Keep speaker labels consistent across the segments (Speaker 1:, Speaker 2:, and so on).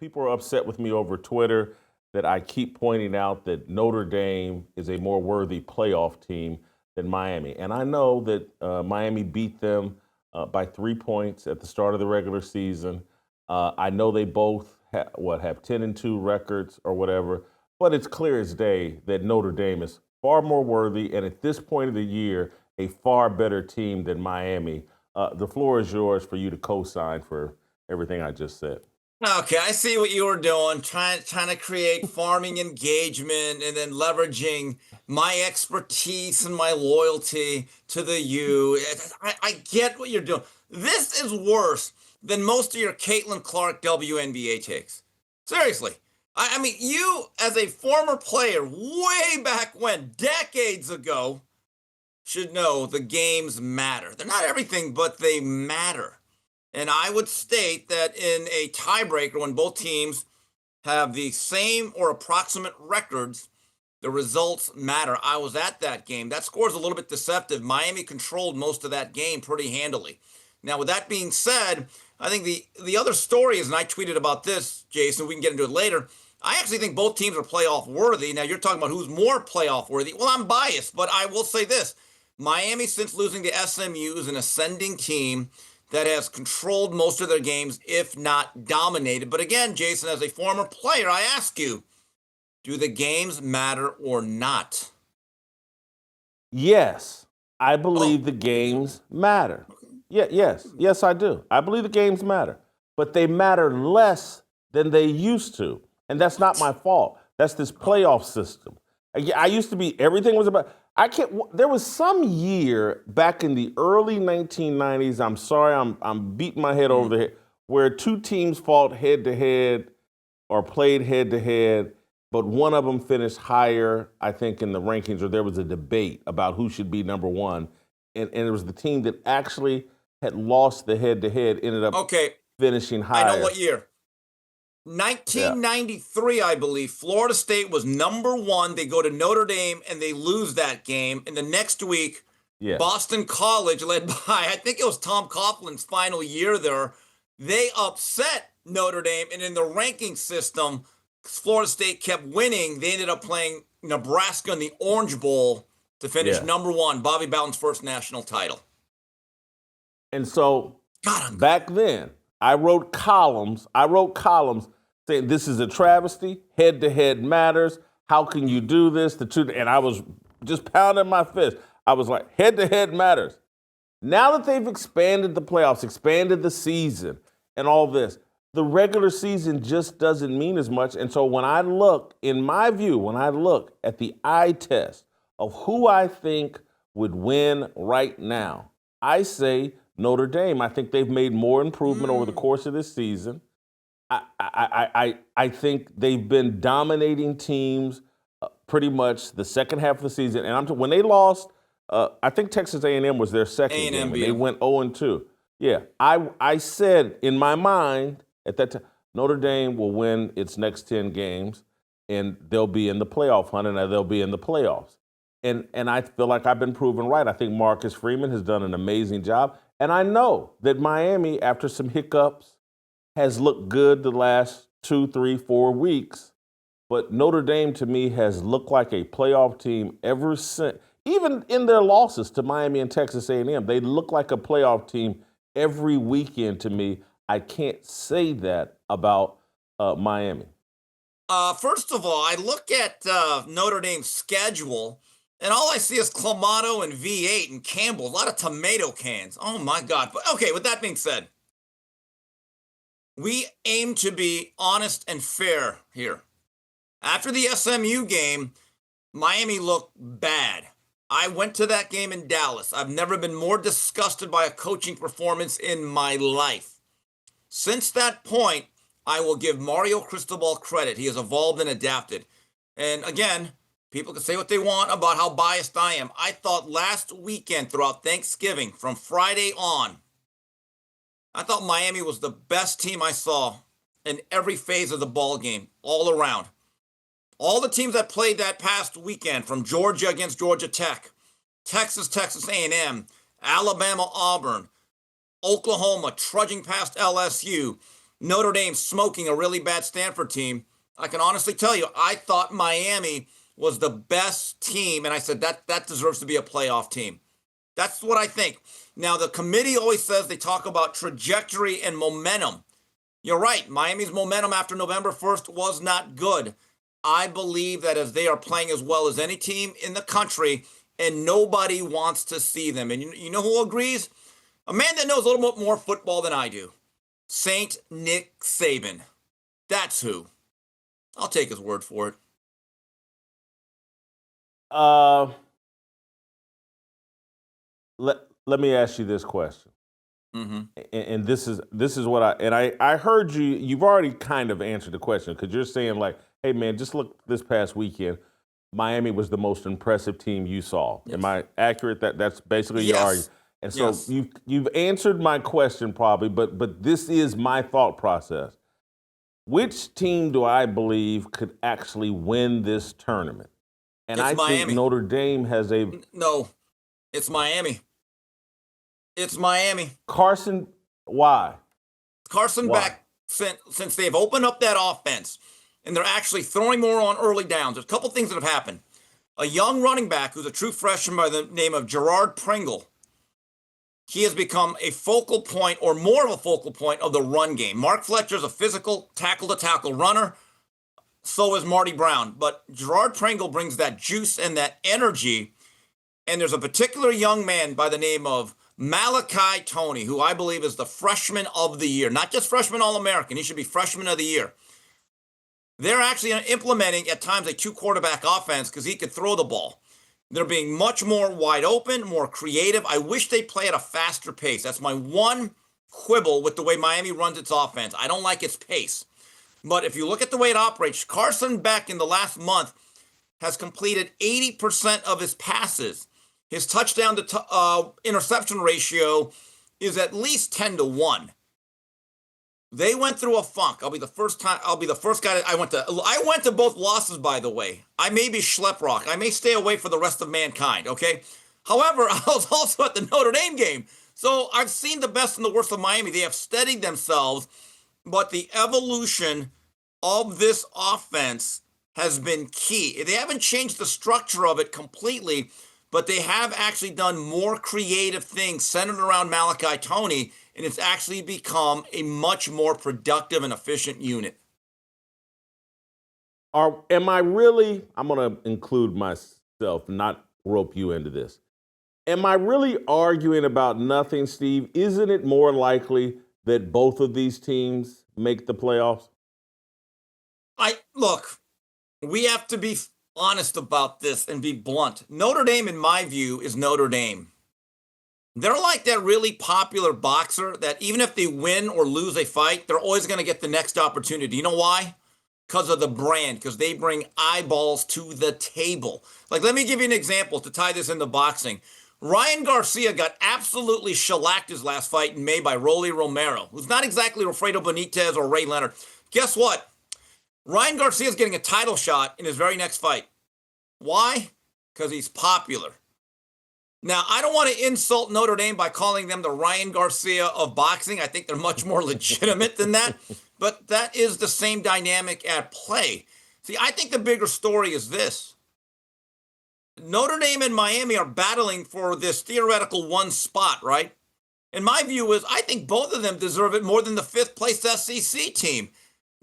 Speaker 1: people are upset with me over Twitter that I keep pointing out that Notre Dame is a more worthy playoff team than Miami. And I know that Miami beat them by 3 points at the start of the regular season. I know they both have 10-2 records or whatever, but it's clear as day that Notre Dame is far more worthy, and at this point of the year, a far better team than Miami. The floor is yours for you to co-sign for everything I just said.
Speaker 2: Okay, I see what you were doing, trying to create farming engagement and then leveraging my expertise and my loyalty to the U. I get what you're doing. This is worse than most of your Caitlin Clark WNBA takes. Seriously. I mean, you as a former player way back when, decades ago, should know the games matter. They're not everything, but they matter. And I would state that in a tiebreaker, when both teams have the same or approximate records, the results matter. I was at that game. That score is a little bit deceptive. Miami controlled most of that game pretty handily. Now, with that being said, I think the other story is, and I tweeted about this, Jason, we can get into it later. I actually think both teams are playoff worthy. Now, you're talking about who's more playoff worthy. Well, I'm biased, but I will say this. Miami, since losing to SMU, is an ascending team that has controlled most of their games, if not dominated. But again, Jason, as a former player, I ask you, do the games matter or not?
Speaker 1: Yes, I
Speaker 2: Oh,
Speaker 1: believe the games matter. Yeah, yes, I do. I believe the games matter, but they matter less than they used to, and that's not my
Speaker 2: what?
Speaker 1: fault. That's this
Speaker 2: Oh,
Speaker 1: playoff system. I used to be everything was about. I can't. There was some year back in the early 1990s. I'm sorry, I'm beating my head over
Speaker 2: mm,
Speaker 1: the head, where two teams fought head to head or played head to head, but one of them finished higher, I think, in the rankings, or there was a debate about who should be number one. And it was the team that actually had lost the head to head, ended up
Speaker 2: okay,
Speaker 1: finishing
Speaker 2: I know
Speaker 1: higher.
Speaker 2: what year.
Speaker 1: Yeah,
Speaker 2: 1993, I believe, Florida State was number one. They go to Notre Dame and they lose that game. And the next week,
Speaker 1: yeah,
Speaker 2: Boston College, led by, I think it was Tom Coughlin's final year there, they upset Notre Dame. And in the ranking system, Florida State kept winning. They ended up playing Nebraska in the Orange Bowl to finish
Speaker 1: yes.
Speaker 2: number one, Bobby Bowden's first national title.
Speaker 1: And so
Speaker 2: God, I'm good.
Speaker 1: back then, I wrote columns saying this is a travesty, head to head matters. How can you do this? The two, and I was just pounding my fist. I was like, head to head matters. Now that they've expanded the playoffs, expanded the season, and all this, the regular season just doesn't mean as much. And so when I look, in my view, when I look at the eye test of who I think would win right now, I say Notre Dame. I think they've made more improvement over the
Speaker 2: Mm.
Speaker 1: course of this season. I think they've been dominating teams pretty much the second half of the season. And when they lost, I think Texas A&M was their second
Speaker 2: A&M
Speaker 1: game, and
Speaker 2: beat
Speaker 1: they
Speaker 2: him.
Speaker 1: went 0-2. Yeah, I said in my mind at that time, Notre Dame will win its next 10 games, and they'll be in the playoff hunt, and they'll be in the playoffs. And I feel like I've been proven right. I think Marcus Freeman has done an amazing job, and I know that Miami, after some hiccups, has looked good the last 2, 3, 4 weeks. But Notre Dame to me has looked like a playoff team ever since. Even in their losses to Miami and Texas A&M, they look like a playoff team every weekend to me. I can't say that about Miami.
Speaker 2: First of all, I look at Notre Dame's schedule, and all I see is Clamato and V8 and Campbell. A lot of tomato cans. Oh my God! But okay, with that being said, we aim to be honest and fair here. After the SMU game, Miami looked bad. I went to that game in Dallas. I've never been more disgusted by a coaching performance in my life. Since that point, I will give Mario Cristobal credit. He has evolved and adapted. And again, people can say what they want about how biased I am. I thought last weekend throughout Thanksgiving, from Friday on, I thought Miami was the best team I saw in every phase of the ball game, all around. All the teams that played that past weekend, from Georgia against Georgia Tech, Texas A&M, Alabama Auburn, Oklahoma trudging past LSU, Notre Dame smoking a really bad Stanford team, I can honestly tell you, I thought Miami was the best team, and I said that deserves to be a playoff team. That's what I think. Now, the committee always says they talk about trajectory and momentum. You're right. Miami's momentum after November 1st was not good. I believe that as they are playing as well as any team in the country, and nobody wants to see them. And you know who agrees? A man that knows a little bit more football than I do. Saint Nick Saban. That's who. I'll take his word for it.
Speaker 1: Uh, let me ask you this question.
Speaker 2: Mm-hmm.
Speaker 1: And this is what I heard you. You've already kind of answered the question because you're saying like, hey man, just look this past weekend. Miami was the most impressive team you saw.
Speaker 2: Yes.
Speaker 1: Am I accurate? That's basically your
Speaker 2: Yes.
Speaker 1: argument. And so
Speaker 2: Yes.
Speaker 1: you've answered my question probably, but this is my thought process. Which team do I believe could actually win this tournament? And
Speaker 2: It's
Speaker 1: I think
Speaker 2: Miami.
Speaker 1: Notre Dame has a
Speaker 2: No, it's Miami. It's Miami.
Speaker 1: Carson. Why?
Speaker 2: Carson
Speaker 1: Why?
Speaker 2: back since they've opened up that offense and they're actually throwing more on early downs. There's a couple things that have happened. A young running back who's a true freshman by the name of Gerard Pringle. He has become a focal point or more of a focal point of the run game. Mark Fletcher's a physical tackle-to-tackle runner. So is Marty Brown. But Gerard Pringle brings that juice and that energy. And there's a particular young man by the name of Malachi Toney, who I believe is the freshman of the year. Not just freshman All-American. He should be freshman of the year. They're actually implementing at times a two-quarterback offense because he could throw the ball. They're being much more wide open, more creative. I wish they play at a faster pace. That's my one quibble with the way Miami runs its offense. I don't like its pace. But if you look at the way it operates, Carson Beck in the last month has completed 80% of his passes. His touchdown to interception ratio is at least 10-1. They went through a funk. I'll be the first guy that I went to both losses, by the way. I may be schleprock. I may stay away for the rest of mankind, okay? However, I was also at the Notre Dame game. So I've seen the best and the worst of Miami. They have steadied themselves, but the evolution of this offense has been key. They haven't changed the structure of it completely, but they have actually done more creative things centered around Malachi Toney, and it's actually become a much more productive and efficient unit.
Speaker 1: Am I really? I'm going to include myself, not rope you into this. Am I really arguing about nothing, Steve? Isn't it more likely that both of these teams make the playoffs?
Speaker 2: Look, we have to be honest about this and be blunt. Notre Dame, in my view, is Notre Dame. They're like that really popular boxer that even if they win or lose a fight, they're always going to get the next opportunity. You know why? Because of the brand, because they bring eyeballs to the table. Like, let me give you an example to tie this into boxing. Ryan Garcia got absolutely shellacked his last fight in May by Rolly Romero, who's not exactly Alfredo Benitez or Ray Leonard. Guess what? Ryan Garcia's getting a title shot in his very next fight. Why? Because he's popular. Now, I don't want to insult Notre Dame by calling them the Ryan Garcia of boxing. I think they're much more legitimate than that. But that is the same dynamic at play. See, I think the bigger story is this. Notre Dame and Miami are battling for this theoretical one spot, right? And my view is I think both of them deserve it more than the fifth place SEC team.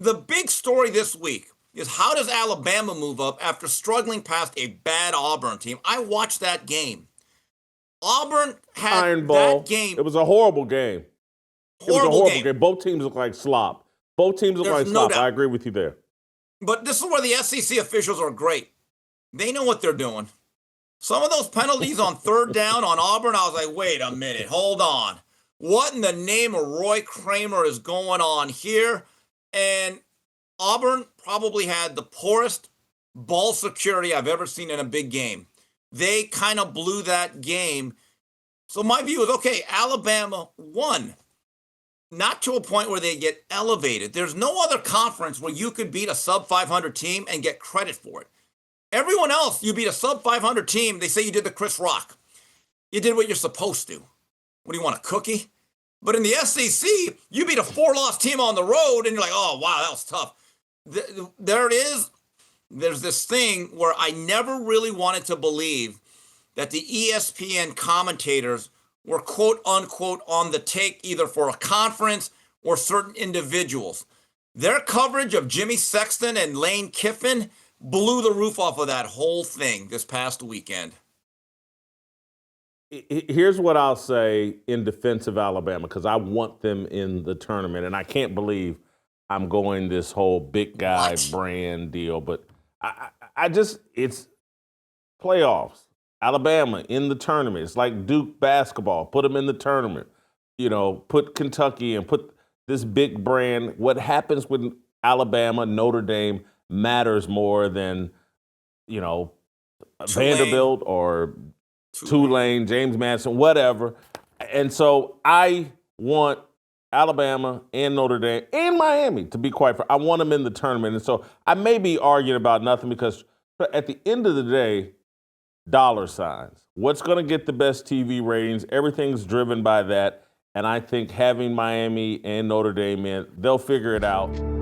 Speaker 2: The big story this week is how does Alabama move up after struggling past a bad Auburn team? I watched that game. Auburn had
Speaker 1: Iron Ball.
Speaker 2: that game.
Speaker 1: It was a horrible game. It was a horrible game. Both teams look like slop.
Speaker 2: No doubt.
Speaker 1: I agree with you there.
Speaker 2: But this is where the SEC officials are great. They know what they're doing. Some of those penalties on third down on Auburn, I was like, wait a minute, hold on. What in the name of Roy Kramer is going on here? And Auburn probably had the poorest ball security I've ever seen in a big game. They kind of blew that game. So my view is, okay, Alabama won. Not to a point where they get elevated. There's no other conference where you could beat a sub-500 team and get credit for it. Everyone else, you beat a sub-500 team, they say you did the Chris Rock. You did what you're supposed to. What do you want, a cookie? But in the SEC, you beat a 4-loss team on the road, and you're like, oh wow, that was tough. There's this thing where I never really wanted to believe that the ESPN commentators were quote unquote on the take either for a conference or certain individuals. Their coverage of Jimmy Sexton and Lane Kiffin blew the roof off of that whole thing this past weekend.
Speaker 1: Here's what I'll say in defense of Alabama, because I want them in the tournament, and I can't believe I'm going this whole big guy brand deal, but I just, it's playoffs. Alabama in the tournament. It's like Duke basketball. Put them in the tournament. You know, put Kentucky and put this big brand. What happens with Alabama, Notre Dame matters more than, you know, Vanderbilt or Tulane, James Madison, whatever. And so I want Alabama and Notre Dame and Miami, to be quite fair. I want them in the tournament. And so I may be arguing about nothing because at the end of the day, dollar signs. What's going to get the best TV ratings? Everything's driven by that. And I think having Miami and Notre Dame in, they'll figure it out.